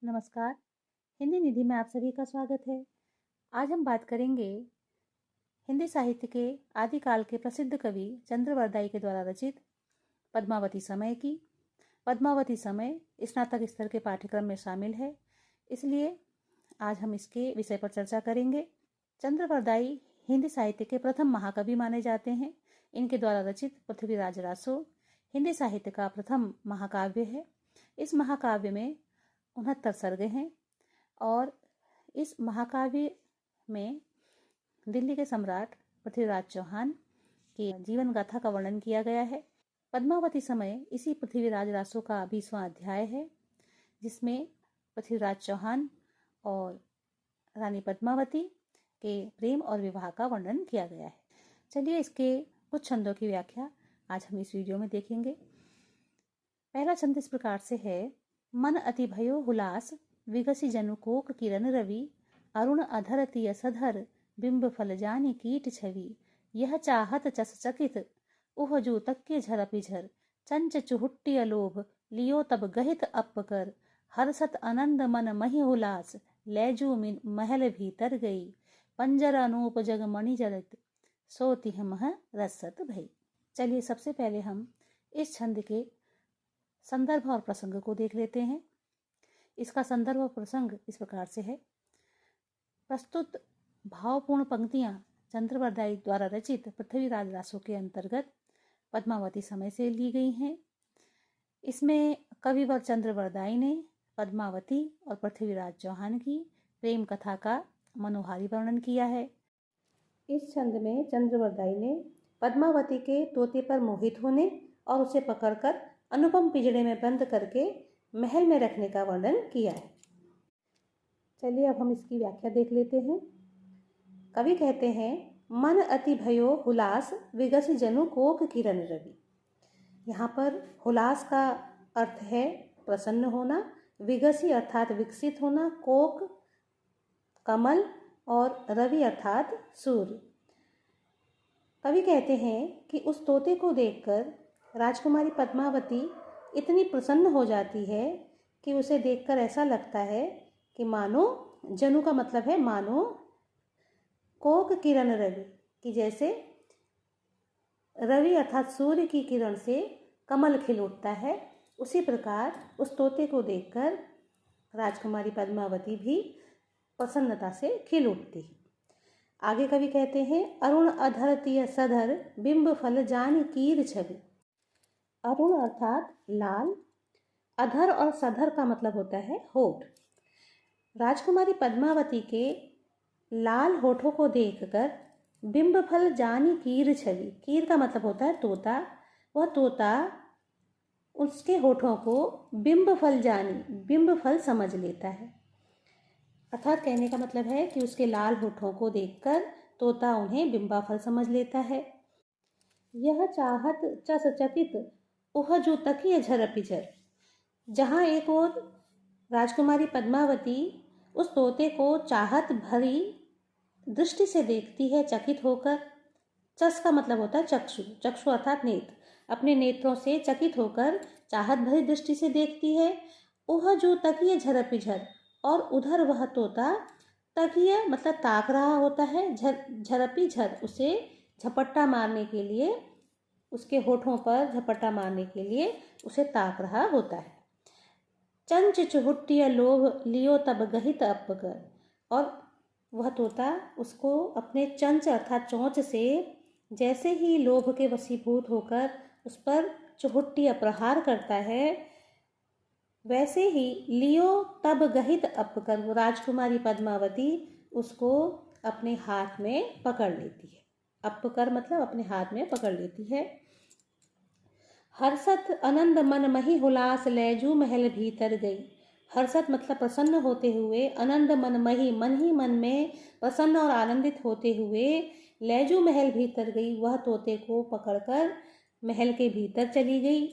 नमस्कार। हिंदी निधि में आप सभी का स्वागत है। आज हम बात करेंगे हिंदी साहित्य के आदिकाल के प्रसिद्ध कवि चंद्रवरदाई के द्वारा रचित पद्मावती समय की। पद्मावती समय स्नातक स्तर के पाठ्यक्रम में शामिल है, इसलिए आज हम इसके विषय पर चर्चा करेंगे। चंद्रवरदाई हिंदी साहित्य के प्रथम महाकवि माने जाते हैं। इनके द्वारा रचित पृथ्वीराज रासो हिंदी साहित्य का प्रथम महाकाव्य है। इस महाकाव्य में 69 सर्गे हैं और इस महाकाव्य में दिल्ली के सम्राट पृथ्वीराज चौहान की जीवन गाथा का वर्णन किया गया है। पद्मावती समय इसी पृथ्वीराज रासो का 20वां अध्याय है, जिसमें पृथ्वीराज चौहान और रानी पद्मावती के प्रेम और विवाह का वर्णन किया गया है। चलिए इसके कुछ छंदों की व्याख्या आज हम इस वीडियो में देखेंगे। पहला छंद इस प्रकार से है। मन अति भयो हुलास विगसी जनु कोक किरण रवि अरुण अधर तिय सधर बिंब फल जानी कीट छवि यह चाहत चस चकित उह जू तक्के झरपि झर चंच चुहुट्टी अलोभ लियो तब गहित अपकर हर्षत आनंद मन महि हुलास लैजू महल भीतर गई पंजर अनूप जग मणि जलत सो तिह मह रसत भई। चलिए सबसे पहले हम इस छंद के संदर्भ और प्रसंग को देख लेते हैं। इसका संदर्भ और प्रसंग इस प्रकार से है। प्रस्तुत भावपूर्ण पंक्तियां चंद्रवरदाई द्वारा रचित पृथ्वीराज रासो के अंतर्गत पद्मावती समय से ली गई हैं। इसमें कविवर चंद्रवरदाई ने पद्मावती और पृथ्वीराज चौहान की प्रेम कथा का मनोहारी वर्णन किया है। इस छंद में चंद्रवरदाई ने पद्मावती के तोते पर मोहित होने और उसे पकड़कर अनुपम पिंजड़े में बंद करके महल में रखने का वर्णन किया है। चलिए अब हम इसकी व्याख्या देख लेते हैं। कवि कहते हैं, मन अति भयो हुलास विगस जनु कोक किरण रवि। यहाँ पर हुलास का अर्थ है प्रसन्न होना, विगसी अर्थात विकसित होना, कोक कमल और रवि अर्थात सूर्य। कवि कहते हैं कि उस तोते को देखकर राजकुमारी पद्मावती इतनी प्रसन्न हो जाती है कि उसे देखकर ऐसा लगता है कि मानो, जनु का मतलब है मानो, कोक किरण रवि कि जैसे रवि अर्थात सूर्य की किरण से कमल खिल उठता है, उसी प्रकार उस तोते को देखकर राजकुमारी पद्मावती भी प्रसन्नता से खिल उठती है। आगे कवि कहते हैं, अरुण अधर तिय सधर बिंब फल जान कीर छवि। अरुण अर्थात लाल, अधर और सधर का मतलब होता है होठ। राजकुमारी पद्मावती के लाल होठों को देखकर बिंब फल जानी कीर छवि, कीर का मतलब होता है तोता, वह तोता उसके होठों को बिंब फल जानी, बिंब फल समझ लेता है। अर्थात कहने का मतलब है कि उसके लाल होठों को देखकर तोता उन्हें बिंबा फल समझ लेता है। यह चाहत चस चकित उह जो तकिय झरपि झर। जहाँ एक ओर राजकुमारी पद्मावती उस तोते को चाहत भरी दृष्टि से देखती है चकित होकर। चस का मतलब होता है चक्षु, चक्षु अर्थात नेत्र। अपने नेत्रों से चकित होकर चाहत भरी दृष्टि से देखती है। उह जो तकिय झरपि झर, और उधर वह तोता तकिय मतलब ताक रहा होता है, झरपि झर उसे झपट्टा मारने के लिए, उसके होठों पर झपट्टा मारने के लिए उसे ताक रहा होता है। चंच चुहुट्टिय लोभ लियो तब गहित अपकर, और वह तोता उसको अपने चंच अर्थात चोंच से जैसे ही लोभ के वशीभूत होकर उस पर चुहुट्टिय प्रहार करता है, वैसे ही लियो तब गहित अपकर, राजकुमारी पद्मावती उसको अपने हाथ में पकड़ लेती है। अपकर मतलब अपने हाथ में पकड़ लेती है। हर्षत आनंद मन मही हुलास लैजू महल भीतर गई। हर्षत मतलब प्रसन्न होते हुए, आनंद मन मही, मन ही मन में प्रसन्न और आनंदित होते हुए लैजू महल भीतर गई, वह तोते को पकड़कर महल के भीतर चली गई।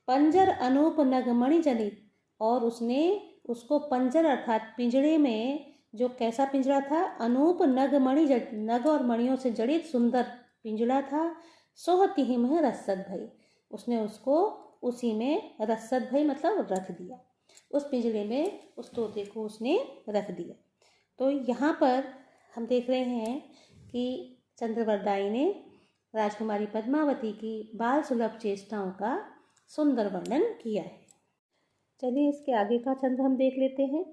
पंजर अनूप नगमणि जनित, और उसने उसको पंजर अर्थात पिंजड़े में, जो कैसा पिंजरा था, अनूप नगमणि, नग और मणियों से जड़ित सुंदर पिंजड़ा था। सोह तिहि मह रसद भई, उसने उसको उसी में रसद भई मतलब रख दिया। उस पिंजरे में उस तोते को उसने रख दिया। तो यहाँ पर हम देख रहे हैं कि चंद्रवरदाई ने राजकुमारी पद्मावती की बाल सुलभ चेष्टाओं का सुंदर वर्णन किया है। चलिए इसके आगे का छंद हम देख लेते हैं।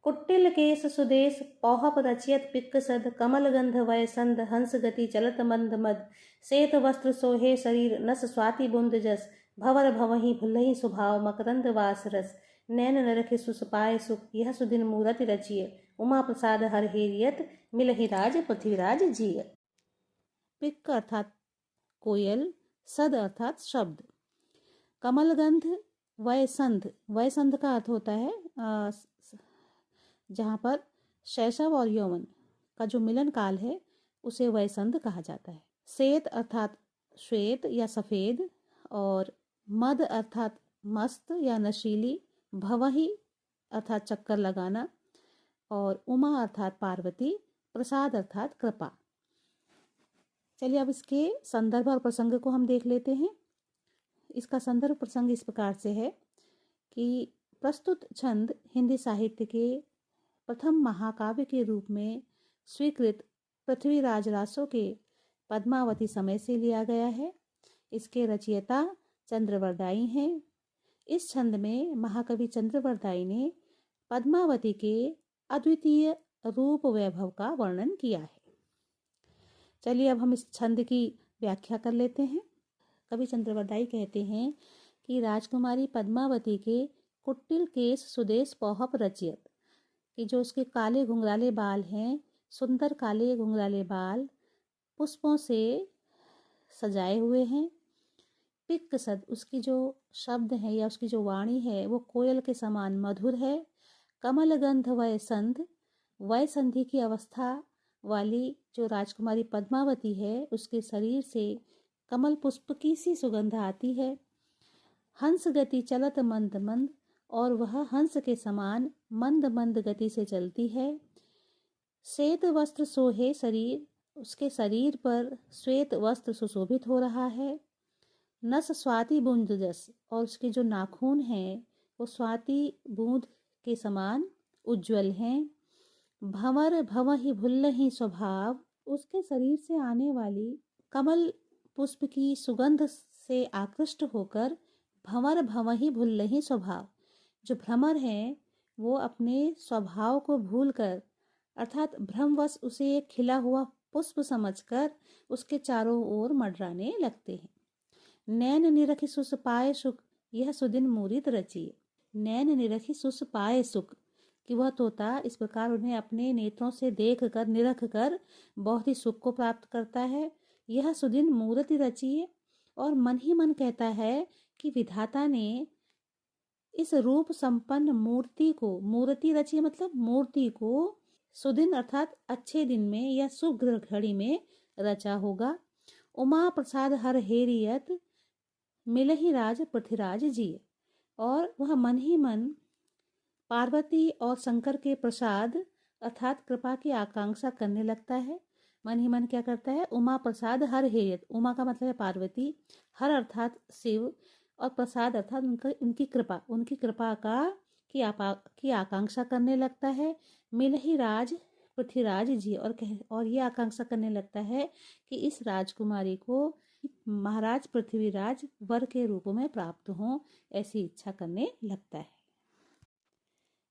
कुट्टिल केश सुदेश पौहप रचियत पिक्कसद कमल गंध वय संध हंस गति चलत मंद मद श्वेत वस्त्र सोहे शरीर नस स्वाति बुंद जस भवर भवहि भुलहि स्वभाव मकरंद वास रस नैन नरखि सुसपाय सुख यह सुदिन मूरति रचिय उमा प्रसाद हर हेरियत मिलहि राज पृथ्वीराज जिय। पिक्क अर्थात कोयल, सद अर्थात शब्द, कमलगंध, वयसंध, वयसंध का अर्थ होता है जहाँ पर शैशव और यौवन का जो मिलन काल है उसे वयसंध कहा जाता है। श्वेत अर्थात श्वेत या सफ़ेद, और मद अर्थात मस्त या नशीली, भवहि अर्थात चक्कर लगाना, और उमा अर्थात पार्वती, प्रसाद अर्थात कृपा। चलिए अब इसके संदर्भ और प्रसंग को हम देख लेते हैं। इसका संदर्भ प्रसंग इस प्रकार से है कि प्रस्तुत छंद हिंदी साहित्य के प्रथम महाकाव्य के रूप में स्वीकृत पृथ्वीराज रासो के पद्मावती समय से लिया गया है। इसके रचयिता चंद्रवरदाई हैं। इस छंद में महाकवि चंद्रवरदाई ने पद्मावती के अद्वितीय रूप वैभव का वर्णन किया है। चलिए अब हम इस छंद की व्याख्या कर लेते हैं। कवि चंद्रवरदाई कहते हैं कि राजकुमारी पद्मावती के कुटिल केश सुदेश पौहप रचियत, कि जो उसके काले घुंघराले बाल हैं, सुंदर काले घुंघराले बाल पुष्पों से सजाए हुए हैं। पिक सद, उसकी जो शब्द है या उसकी जो वाणी है वो कोयल के समान मधुर है। कमल गंध वय संध, वय संधि की अवस्था वाली जो राजकुमारी पद्मावती है उसके शरीर से कमल पुष्प की सी सुगंध आती है। हंस गति चलत मंद मंद, और वह हंस के समान मंद मंद गति से चलती है। श्वेत वस्त्र सोहे शरीर, उसके शरीर पर श्वेत वस्त्र सुशोभित हो रहा है। नस स्वाति बूंद जस, और उसके जो नाखून हैं वो स्वाति बूंद के समान उज्जवल हैं। भंवर भवहि भुल्लहि स्वभाव, उसके शरीर से आने वाली कमल पुष्प की सुगंध से आकृष्ट होकर भंवर भवहि भुल्लहि स्वभाव, जो भ्रमर हैं वो अपने स्वभाव को भूलकर अर्थात भ्रमवश उसे एक खिला हुआ पुष्प समझकर उसके चारों ओर मंडराने लगते हैं। नैन निरखि सुस पाए सुख, यह सुदिन मूरित रचिए। नैन निरखि सुस पाए सुख, कि वह तोता इस प्रकार उन्हें अपने नेत्रों से देख कर निरख कर बहुत ही सुख को प्राप्त करता है। यह सुदिन मूर्ति रचिए, और मन ही मन कहता है कि विधाता ने इस रूप संपन्न मूर्ति को, मूर्ति रचिए मतलब मूर्ति को, सुदिन अर्थात अच्छे दिन में या शुभ घड़ी में रचा होगा। उमा प्रसाद हर हेरियत मिलहि राज पृथ्वीराज जी, और वह मन ही मन पार्वती और शंकर के प्रसाद अर्थात कृपा की आकांक्षा करने लगता है। मन ही मन क्या करता है, उमा प्रसाद हर हेरियत, उमा का मतलब है पार्वती, हर अर्थात शिव, और प्रसाद अर्थात उनकी कृपा की आकांक्षा करने लगता है। मिलहि राज पृथ्वीराज जी, और ये आकांक्षा करने लगता है कि इस राजकुमारी को महाराज पृथ्वीराज वर के रूप में प्राप्त हों, ऐसी इच्छा करने लगता है।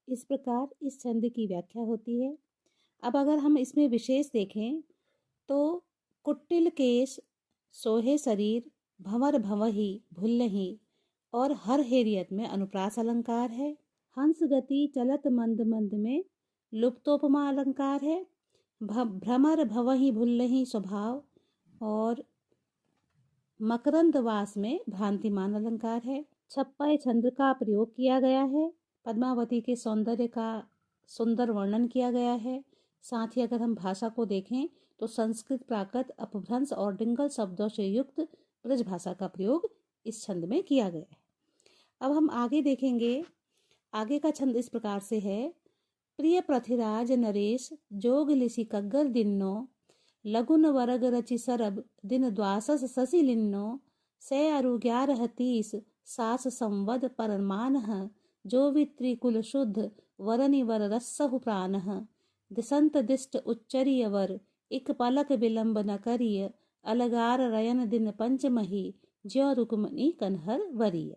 इस प्रकार इस छंद की व्याख्या होती है। अब अगर हम इसमें विशेष देखें तो कुटिल केश सोहे शरीर भंवर भवहि भुल्लहि और हर हेरियत में अनुप्रास अलंकार है। हंस गति चलत मंद मंद में लुप्तोपमा अलंकार है। भ्रमर भवहि भुल्लहि स्वभाव और मकरंद वास में भ्रांतिमान अलंकार है। छप्पय छंद का प्रयोग किया गया है। पद्मावती के सौंदर्य का सुंदर वर्णन किया गया है। साथ ही अगर हम भाषा को देखें तो संस्कृत, प्राकृत, अपभ्रंश और डिंगल शब्दों से युक्त ब्रज भाषा का प्रयोग इस छंद में किया गया है। अब हम आगे देखेंगे। आगे का छंद इस प्रकार से है। प्रिय पृथ्वीराज नरेश जोग लिसि कग्गर दिन्नो लगुन वरग रचि सरब दिन द्वासस ससी लिन्नो से अरु 11 30 सास संवद परमान जो वित्रिकुल शुद्ध वरनिवर रस्सहु प्राणः दिसंत दिष्ट उच्चरिय वर इक पलक विलंब न करिय अलगार रयन दिन पंचमही ज्यो रुक्मणी कन्हर वरिय।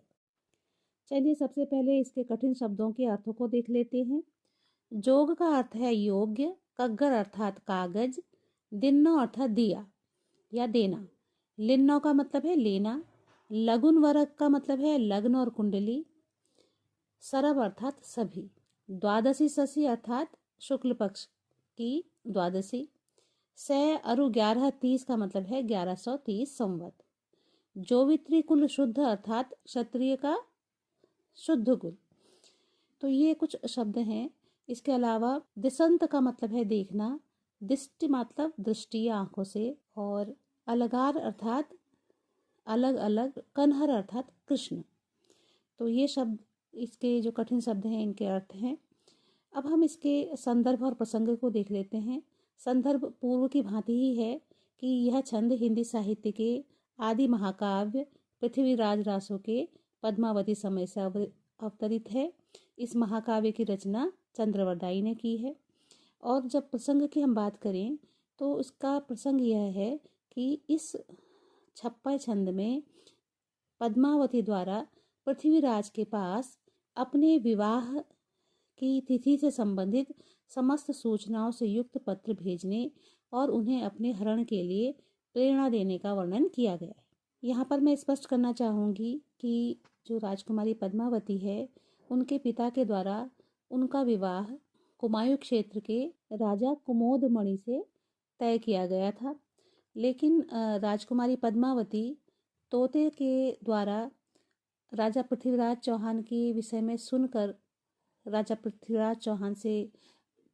चलिए सबसे पहले इसके कठिन शब्दों के अर्थों को देख लेते हैं। जोग का अर्थ है योग्य, कग्गर अर्थात कागज, दिन्नो अर्थात दिया या देना, लिन्नो का मतलब है लेना, लगुन वर्ग का मतलब है लग्न और कुंडली, सरब अर्थात सभी, द्वादशी शशि अर्थात शुक्ल पक्ष की द्वादशी, सै अरु 1130 का मतलब है 1130 संवत, जोवित्री कुल शुद्ध अर्थात क्षत्रिय का शुद्ध कुल। तो ये कुछ शब्द हैं। इसके अलावा दिसंत का मतलब है देखना, दिष्टि मतलब दृष्टि आंखों से, और अलगार अर्थात अलग अलग, कन्हर अर्थात कृष्ण। तो ये शब्द इसके जो कठिन शब्द हैं इनके अर्थ हैं। अब हम इसके संदर्भ और प्रसंग को देख लेते हैं। संदर्भ पूर्व की भांति ही है कि यह छंद हिंदी साहित्य के आदि महाकाव्य पृथ्वीराज रासो के पद्मावती समय से अवतरित है। इस महाकाव्य की रचना चंद्रवरदाई ने की है। और जब प्रसंग की हम बात करें तो इसका प्रसंग यह है कि इस छप्पा छंद में पद्मावती द्वारा पृथ्वीराज के पास अपने विवाह की तिथि से संबंधित समस्त सूचनाओं से युक्त पत्र भेजने और उन्हें अपने हरण के लिए प्रेरणा देने का वर्णन किया गया है। यहाँ पर मैं स्पष्ट करना चाहूँगी कि जो राजकुमारी पद्मावती है उनके पिता के द्वारा उनका विवाह कुमायूं क्षेत्र के राजा कुमोदमणि से तय किया गया था। लेकिन राजकुमारी पद्मावती तोते के द्वारा राजा पृथ्वीराज चौहान के विषय में सुनकर राजा पृथ्वीराज चौहान से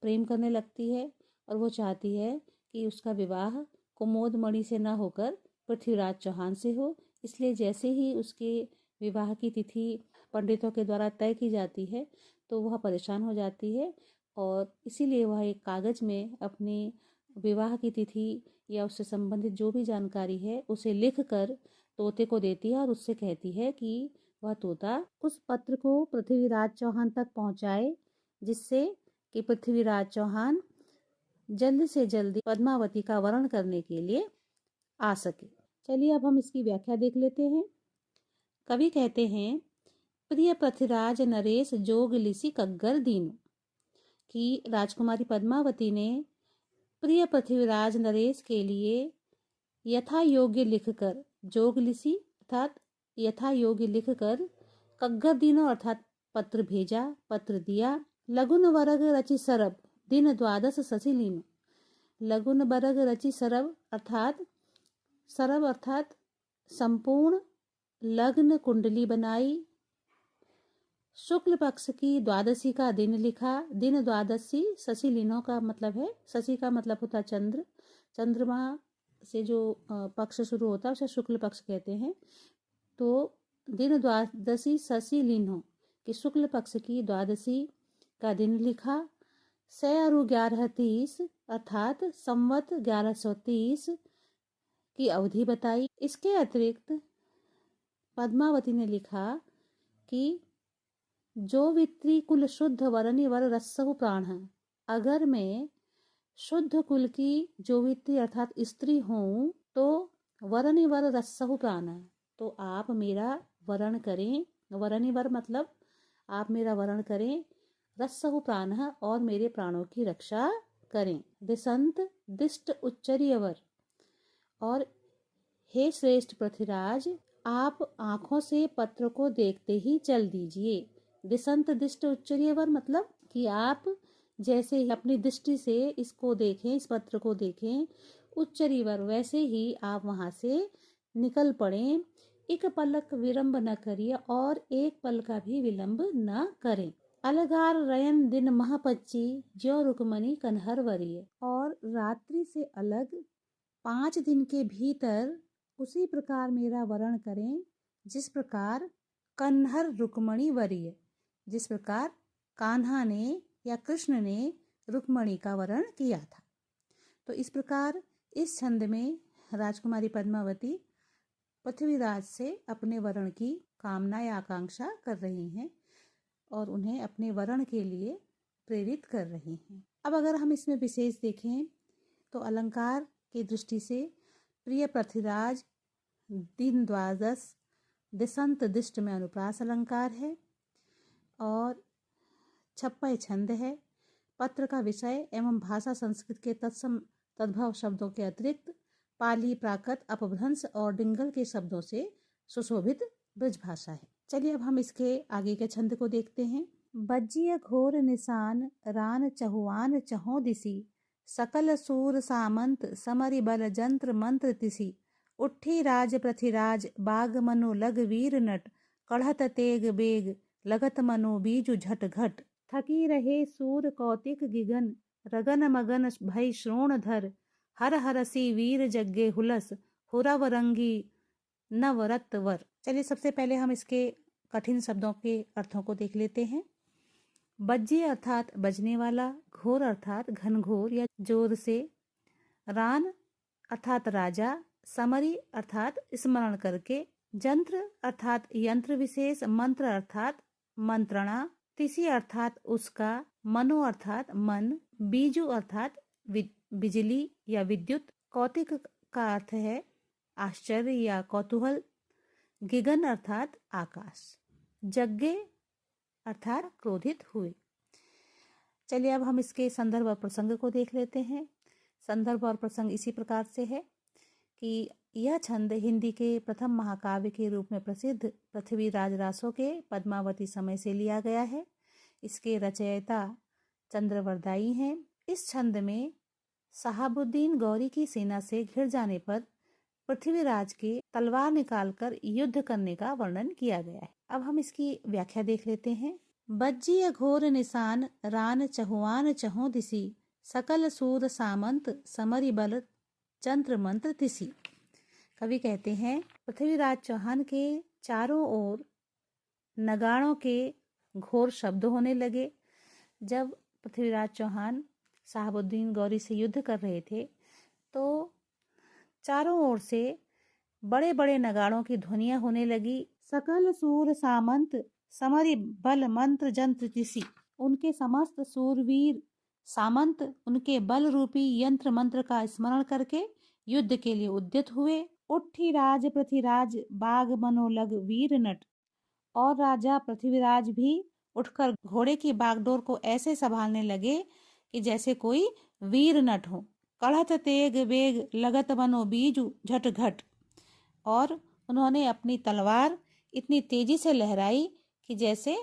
प्रेम करने लगती है और वो चाहती है कि उसका विवाह कुमोदमणि से न होकर पृथ्वीराज चौहान से हो। इसलिए जैसे ही उसके विवाह की तिथि पंडितों के द्वारा तय की जाती है तो वह परेशान हो जाती है और इसीलिए वह एक कागज़ में अपने विवाह की तिथि या उससे संबंधित जो भी जानकारी है उसे लिख कर तोते को देती है और उससे कहती है कि वह तोता उस पत्र को पृथ्वीराज चौहान तक पहुंचाए, जिससे कि पृथ्वीराज चौहान जल्द से जल्द पद्मावती का वरण करने के लिए आ सके। चलिए अब हम इसकी व्याख्या देख लेते हैं। कवि कहते हैं, प्रिय पृथ्वीराज नरेश जोग लिसी कग्गर दीन, कि राजकुमारी पद्मावती ने प्रिय पृथ्वीराज नरेश के लिए यथा योग्य लिखकर, जोग लिसी अर्थात यथा योग्य लिखकर, कग्गर दीनो अर्थात पत्र भेजा, पत्र दिया, लगुन वरग रचि सरब दिन द्वादश शशिलीन, लगुन बरग रचि सरब अर्थात संपूर्ण लग्न कुंडली बनाई, शुक्ल पक्ष की द्वादशी का दिन लिखा, दिन द्वादशी शशिलीनों का मतलब है, शशि का मतलब होता चंद्र, चंद्रमा से जो पक्ष शुरू होता है उसे शुक्ल पक्ष कहते हैं। तो दिन द्वादशी शशिलीनों कि शुक्ल पक्ष की द्वादशी का दिन लिखा, सै अरु 1130 अर्थात संवत 1130 की अवधि बताई। इसके अतिरिक्त पद्मावती ने लिखा कि जो वित्री कुल शुद्ध वरनि वर रस्सहु प्राण, अगर मैं शुद्ध कुल की जो वित्री अर्थात स्त्री हूँ तो वरनि वर रस्सहु प्राण, तो आप मेरा वरण करें, वरनि वर मतलब आप मेरा वरण करें, रस्सहु प्राण और मेरे प्राणों की रक्षा करें, दिसंत दिष्ट उच्चर्यवर, और हे श्रेष्ठ पृथ्वीराज आप आंखों से पत्र को देखते ही चल दीजिए। दिसंत दिष्ट उच्चर्यवर मतलब कि आप जैसे ही अपनी दृष्टि से इसको देखें, इस पत्र को देखें, उच्चरीवर वैसे ही आप वहां से निकल पड़े, एक पलक विलंब न करिए और एक पल का भी विलंब न करें, अलगार रयन दिन महापच्ची ज्यो रुक्मणी कन्हर वरिय, और रात्रि से अलग 5 दिन के भीतर उसी प्रकार मेरा वरण करें जिस प्रकार कन्हर रुक्मणी वरिय, जिस प्रकार कान्हा ने या कृष्ण ने रुक्मणी का वरण किया था। तो इस प्रकार इस छंद में राजकुमारी पद्मावती पृथ्वीराज से अपने वरण की कामना या आकांक्षा कर रही हैं। और उन्हें अपने वर्ण के लिए प्रेरित कर रही हैं। अब अगर हम इसमें विशेष देखें तो अलंकार की दृष्टि से प्रिय पृथ्वीराज दिन द्वादश दिसंत दिष्ट में अनुप्रास अलंकार है और छप्पय छंद है। पत्र का विषय एवं भाषा संस्कृत के तत्सम तद्भव शब्दों के अतिरिक्त पाली प्राकृत अपभ्रंश और डिंगल के शब्दों से सुशोभित ब्रज भाषा है। चलिए अब हम इसके आगे के छंद को देखते हैं। बज्जिय घोर निशान रान चहुआन चहों दिसी सकल सूर सामंत समरि बल जंत्र मंत्र तिसी उठी राज पृथ्वीराज बाग मनु लग वीर नट कढ़त तेग बेग लगत मनु बीजु झट घट थकी रहे सूर कौतिक गिगन रगन मगन भय श्रोणधर हर हरसी वीर जग्गे हुलस हुरव रंगी नवरत्वर। चलिए सबसे पहले हम इसके कठिन शब्दों के अर्थों को देख लेते हैं। बज्जी अर्थात बजने वाला, घोर अर्थात घनघोर या जोर से, रान अर्थात राजा, समरी अर्थात स्मरण करके, जंत्र अर्थात यंत्र विशेष, मंत्र अर्थात मंत्रणा, तिसी अर्थात उसका, मनो अर्थात मन, बीजु अर्थात बिजली या विद्युत, कौतिक का अर्थ है आश्चर्य या कौतूहल, गिगन अर्थात आकाश, जग्गे अर्थात क्रोधित हुए। चलिए अब हम इसके संदर्भ और प्रसंग को देख लेते हैं। संदर्भ और प्रसंग इसी प्रकार से है कि यह छंद हिंदी के प्रथम महाकाव्य के रूप में प्रसिद्ध पृथ्वीराज रासो के पद्मावती समय से लिया गया है। इसके रचयिता चंद्रवरदायी हैं। इस छंद में शहाबुद्दीन गौरी की सेना से घिर जाने पर पृथ्वीराज के तलवार निकालकर युद्ध करने का वर्णन किया गया है। अब हम इसकी व्याख्या देख लेते हैं। बज्जी घोर निशान रान चहुआन चहों दिसी सकल सूर सामंत समरि बल चंद्र मंत्र तिसी। कवि कहते हैं पृथ्वीराज चौहान के चारों ओर नगाड़ों के घोर शब्द होने लगे। जब पृथ्वीराज चौहान शहाबुद्दीन गौरी से युद्ध कर रहे थे तो चारों ओर से बड़े बड़े नगाड़ों की ध्वनियां होने लगी। सकल सूर सामंत समरि बल मंत्र जंत्र तिसी। उनके समस्त सूरवीर सामंत उनके बल रूपी यंत्र मंत्र का स्मरण करके युद्ध के लिए उद्यत हुए। उठी राज पृथ्वीराज बाग मनोलग वीर नट। और राजा पृथ्वीराज भी उठकर घोड़े की बागडोर को ऐसे संभालने लगे कि जैसे कोई वीर नट हो। कढ़त तेग बेग लगत बनो बीजु झट घट। और उन्होंने अपनी तलवार इतनी तेजी से लहराई कि जैसे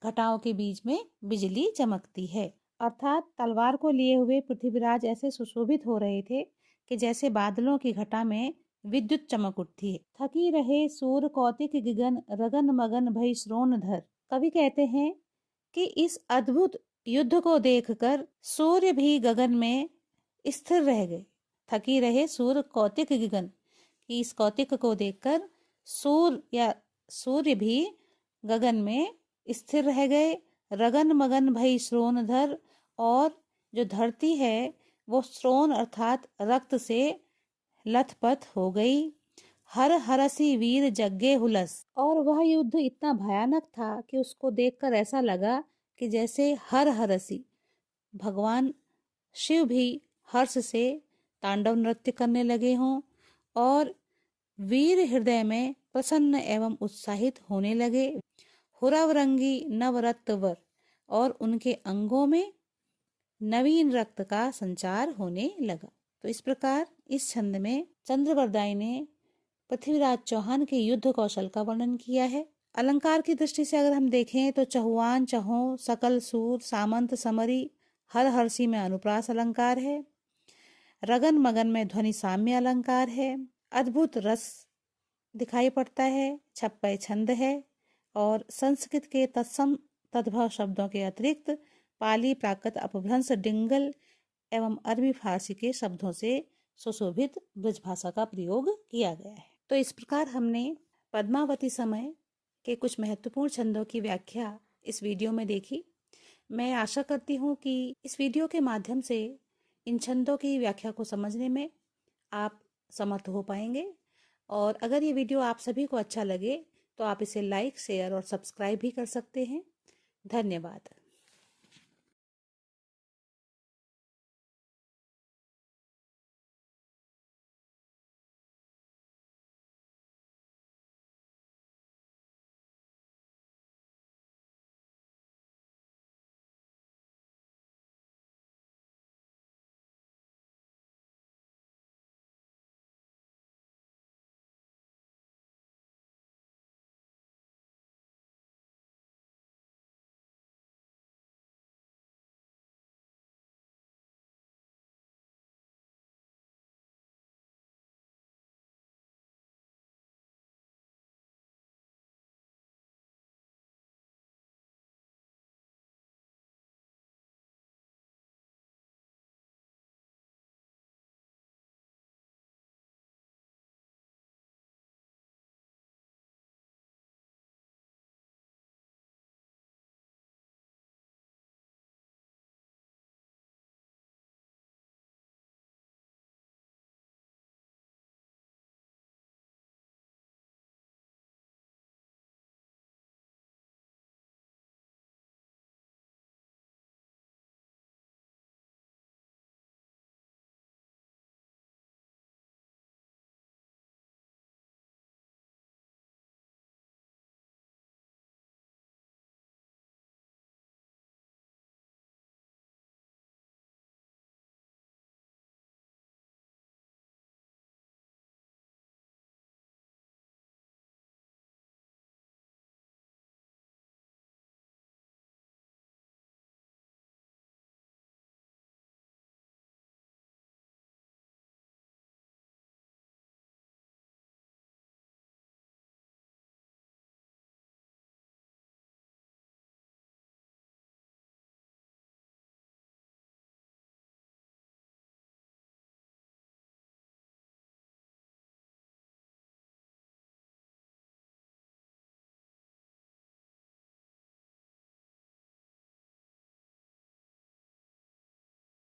घटाओं के बीच में बिजली चमकती है। अर्थात तलवार को लिए हुए पृथ्वीराज ऐसे सुशोभित हो रहे थे कि जैसे बादलों की घटा में विद्युत चमक उठती है। थकी रहे सूर कौतिक गिगन रगन मगन भई श्रोणधर। कवि कहते हैं कि इस अद्भुत युद्ध को देखकर सूर्य भी गगन में स्थिर रह गए। थकी रहे सूर कौतिक गिगन, कि इस कौतिक को देखकर सूर्य भी गगन में स्थिर रह गए। रगन मगन भई श्रोणधर। और जो धरती है वो श्रोण अर्थात रक्त से लथपथ हो गई। हर हरसी वीर जग्गे हुलस। और वह युद्ध इतना भयानक था कि उसको देखकर ऐसा लगा कि जैसे हर हरसी भगवान शिव भी हर्ष से तांडव नृत्य करने लगे हों और वीर हृदय में प्रसन्न एवं उत्साहित होने लगे। हुरव रंगी नवरत्वर। और उनके अंगों में नवीन रक्त का संचार होने लगा। तो इस प्रकार इस छंद में चंद्रवरदायी ने पृथ्वीराज चौहान के युद्ध कौशल का वर्णन किया है। अलंकार की दृष्टि से अगर हम देखें तो चहुआन चहों सकल सूर सामंत समरी हर हर्षी में अनुप्रास अलंकार है। रगन मगन में ध्वनि साम्य अलंकार है। अद्भुत रस दिखाई पड़ता है। छप्पय छंद है और संस्कृत के तत्सम तद्भव शब्दों के अतिरिक्त पाली प्राकृत अपभ्रंश डिंगल एवं अरबी फारसी के शब्दों से सुशोभित ब्रज भाषा का प्रयोग किया गया है। तो इस प्रकार हमने पद्मावती समय के कुछ महत्वपूर्ण छंदों की व्याख्या इस वीडियो में देखी। मैं आशा करती हूँ कि इस वीडियो के माध्यम से इन छंदों की व्याख्या को समझने में आप समर्थ हो पाएंगे। और अगर ये वीडियो आप सभी को अच्छा लगे तो आप इसे लाइक, शेयर और सब्सक्राइब भी कर सकते हैं। धन्यवाद।